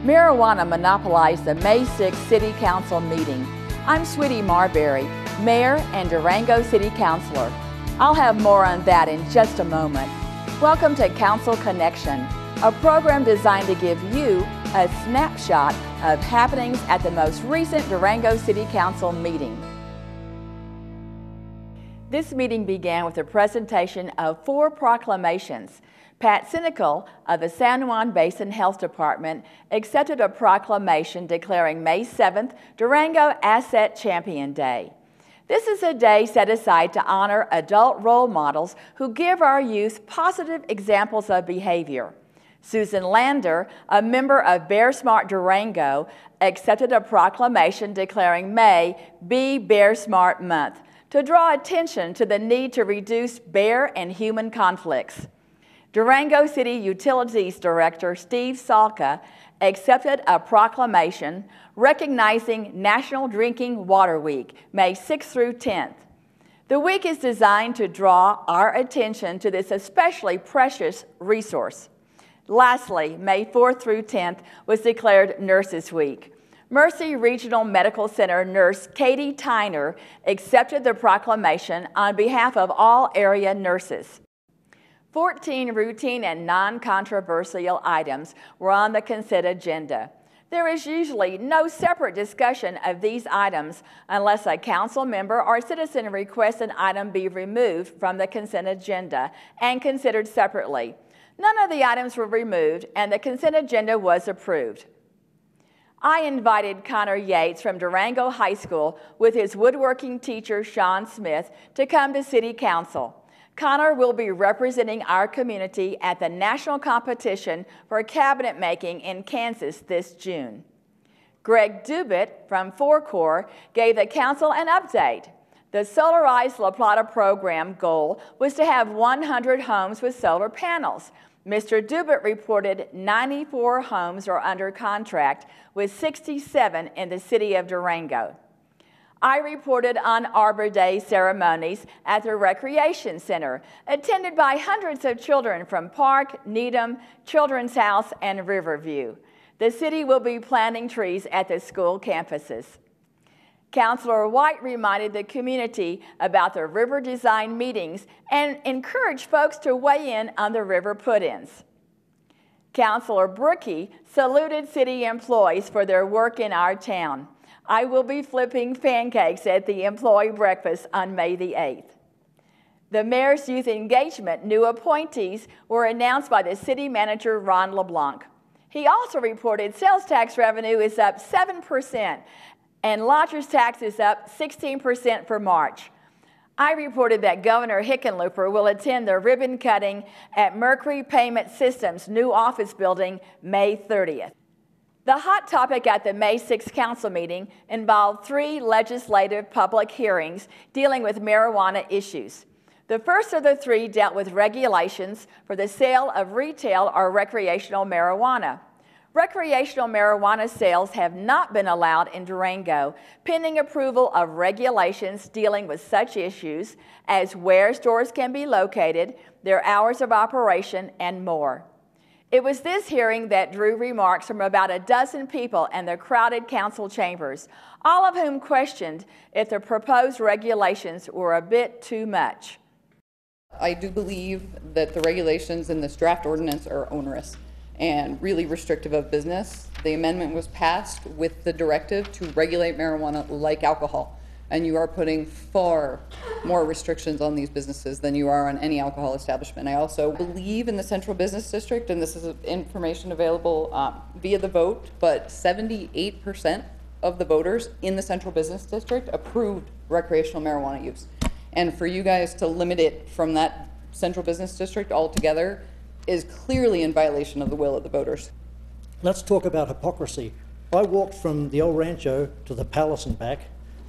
Marijuana monopolized the May 6 City Council meeting. I'm Sweetie Marbury, Mayor and Durango City Councilor. I'll have more on that in just a moment. Welcome to CouncilConnection, a program designed to give you a snapshot of happenings at the most recent Durango City Council meeting. This meeting began with a presentation of 4 proclamations. Pat Sinecal of the San Juan Basin Health Department accepted a proclamation declaring May 7th Durango Asset Champion Day. This is a day set aside to honor adult role models who give our youth positive examples of behavior. Susan Lander, a member of Bear Smart Durango, accepted a proclamation declaring May be Bear Smart Month to draw attention to the need to reduce bear and human conflicts. Durango City Utilities Director Steve Salka accepted a proclamation recognizing National Drinking Water Week, May 6th through 10th. The week is designed to draw our attention to this especially precious resource. Lastly, May 4th through 10th was declared Nurses Week. Mercy Regional Medical Center nurse Katie Tyner accepted the proclamation on behalf of all area nurses. 14 routine and non-controversial items were on the consent agenda. There is usually no separate discussion of these items unless a council member or citizen requests an item be removed from the consent agenda and considered separately. None of the items were removed and the consent agenda was approved. I invited Connor Yates from Durango High School with his woodworking teacher, Sean Smith, to come to City Council. Connor will be representing our community at the national competition for cabinet making in Kansas this June. Greg Dubit from Four gave the council an update. The Solarized La Plata program goal was to have 100 homes with solar panels. Mr. Dubit reported 94 homes are under contract, with 67 in the city of Durango. I reported on Arbor Day ceremonies at the Recreation Center, attended by hundreds of children from Park, Needham, Children's House, and Riverview. The city will be planting trees at the school campuses. Councilor White reminded the community about the river design meetings and encouraged folks to weigh in on the river put-ins. Councilor Brookie saluted city employees for their work in our town. I will be flipping pancakes at the employee breakfast on May the 8th. The Mayor's Youth Engagement new appointees were announced by the City Manager, Ron LeBlanc. He also reported sales tax revenue is up 7% and lodger's tax is up 16% for March. I reported that Governor Hickenlooper will attend the ribbon cutting at Mercury Payment Systems' new office building May 30th. The hot topic at the May 6th council meeting involved 3 legislative public hearings dealing with marijuana issues. The first of the 3 dealt with regulations for the sale of retail or recreational marijuana. Recreational marijuana sales have not been allowed in Durango, pending approval of regulations dealing with such issues as where stores can be located, their hours of operation, and more. It was this hearing that drew remarks from about a dozen people in the crowded council chambers, all of whom questioned if the proposed regulations were a bit too much. I do believe that the regulations in this draft ordinance are onerous and really restrictive of business. The amendment was passed with the directive to regulate marijuana like alcohol. And you are putting far more restrictions on these businesses than you are on any alcohol establishment. I also believe in the Central Business District, and this is information available via the vote, but 78% of the voters in the Central Business District approved recreational marijuana use. And for you guys to limit it from that Central Business District altogether is clearly in violation of the will of the voters. Let's talk about hypocrisy. I walked from the old Rancho to the Palace and back,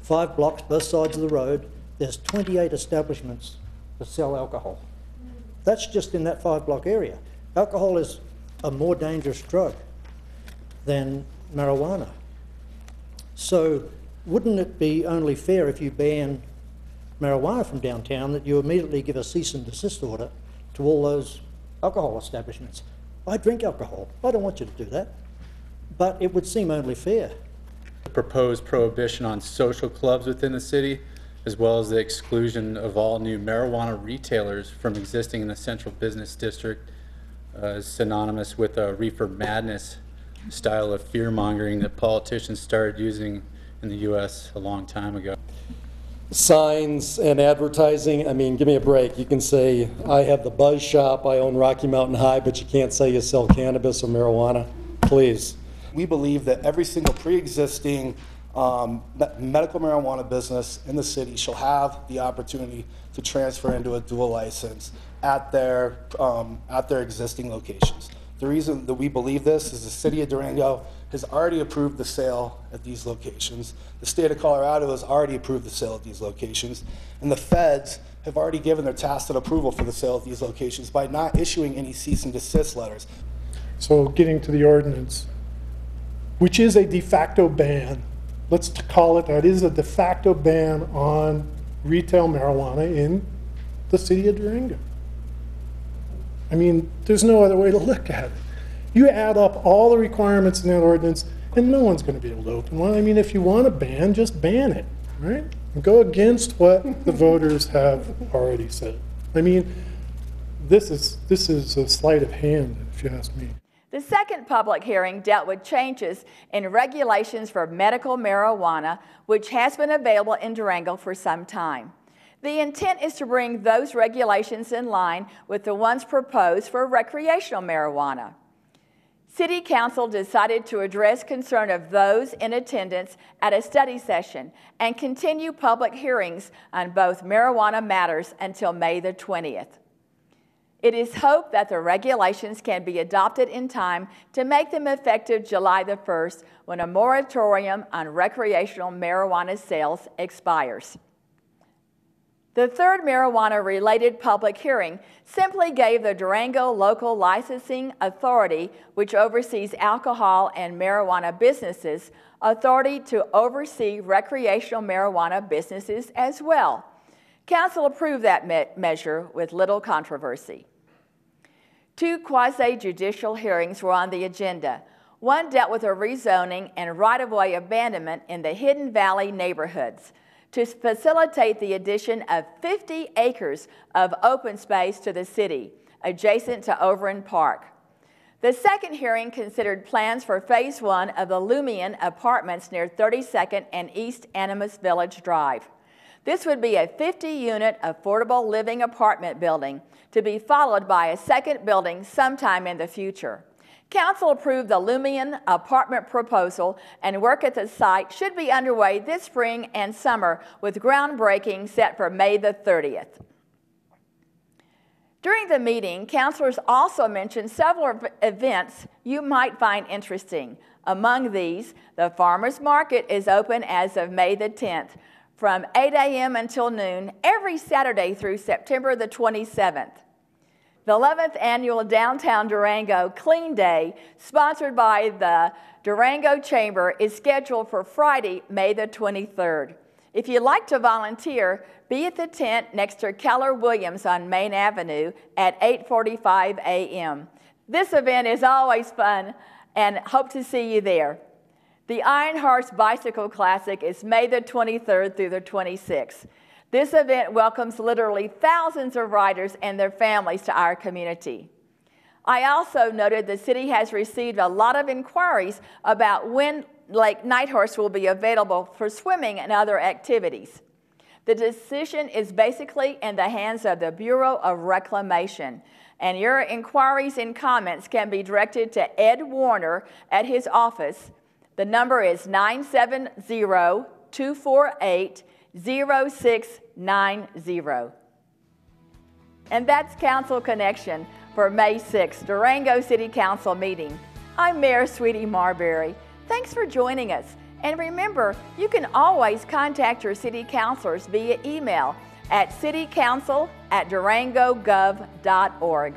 5 blocks both sides of the road. There's 28 establishments that sell alcohol. That's just in that 5-block area. Alcohol is a more dangerous drug than marijuana. So wouldn't it be only fair if you ban marijuana from downtown that you immediately give a cease and desist order to all those alcohol establishments? I drink alcohol. I don't want you to do that. but it would seem only fair. The proposed prohibition on social clubs within the city, as well as the exclusion of all new marijuana retailers from existing in the central business district, is synonymous with a reefer madness style of fear-mongering that politicians started using in the U.S. a long time ago. Signs and advertising, I mean, give me a break. You can say, I have the Buzz Shop, I own Rocky Mountain High, but you can't say you sell cannabis or marijuana. Please. We believe that every single pre-existing medical marijuana business in the city shall have the opportunity to transfer into a dual license at their existing locations. The reason that we believe this is the city of Durango has already approved the sale at these locations. The state of Colorado has already approved the sale at these locations. And the feds have already given their tacit approval for the sale at these locations by not issuing any cease and desist letters. So getting to the ordinance, which is a de facto ban, let's call it that, is a de facto ban on retail marijuana in the city of Durango. I mean, there's no other way to look at it. You add up all the requirements in that ordinance, and no one's going to be able to open one. I mean, if you want to ban, just ban it, right? And go against what the voters have already said. I mean, this is a sleight of hand, if you ask me. The second public hearing dealt with changes in regulations for medical marijuana, which has been available in Durango for some time. The intent is to bring those regulations in line with the ones proposed for recreational marijuana. City Council decided to address concern of those in attendance at a study session and continue public hearings on both marijuana matters until May the 20th. It is hoped that the regulations can be adopted in time to make them effective July the 1st, when a moratorium on recreational marijuana sales expires. The third marijuana-related public hearing simply gave the Durango Local Licensing Authority, which oversees alcohol and marijuana businesses, authority to oversee recreational marijuana businesses as well. Council approved that measure with little controversy. Two quasi-judicial hearings were on the agenda. One dealt with a rezoning and right-of-way abandonment in the Hidden Valley neighborhoods to facilitate the addition of 50 acres of open space to the city, adjacent to Overland Park. The second hearing considered plans for Phase 1 of the Lumion Apartments near 32nd and East Animas Village Drive. This would be a 50-unit affordable living apartment building to be followed by a second building sometime in the future. Council approved the Lumion apartment proposal, and work at the site should be underway this spring and summer, with groundbreaking set for May the 30th. During the meeting, councilors also mentioned several events you might find interesting. Among these, the Farmers Market is open as of May the 10th, from 8 a.m. until noon, every Saturday through September the 27th. The 11th Annual Downtown Durango Clean Day, sponsored by the Durango Chamber, is scheduled for Friday, May the 23rd. If you'd like to volunteer, be at the tent next to Keller Williams on Main Avenue at 8:45 a.m. This event is always fun, and hope to see you there. The Iron Horse Bicycle Classic is May the 23rd through the 26th. This event welcomes literally thousands of riders and their families to our community. I also noted the city has received a lot of inquiries about when Lake Nighthorse will be available for swimming and other activities. The decision is basically in the hands of the Bureau of Reclamation, and your inquiries and comments can be directed to Ed Warner at his office. The number is 970-248-0690. And that's Council Connection for May 6th, Durango City Council meeting. I'm Mayor Sweetie Marbury. Thanks for joining us. And remember, you can always contact your city councilors via email at citycouncil@durangogov.org.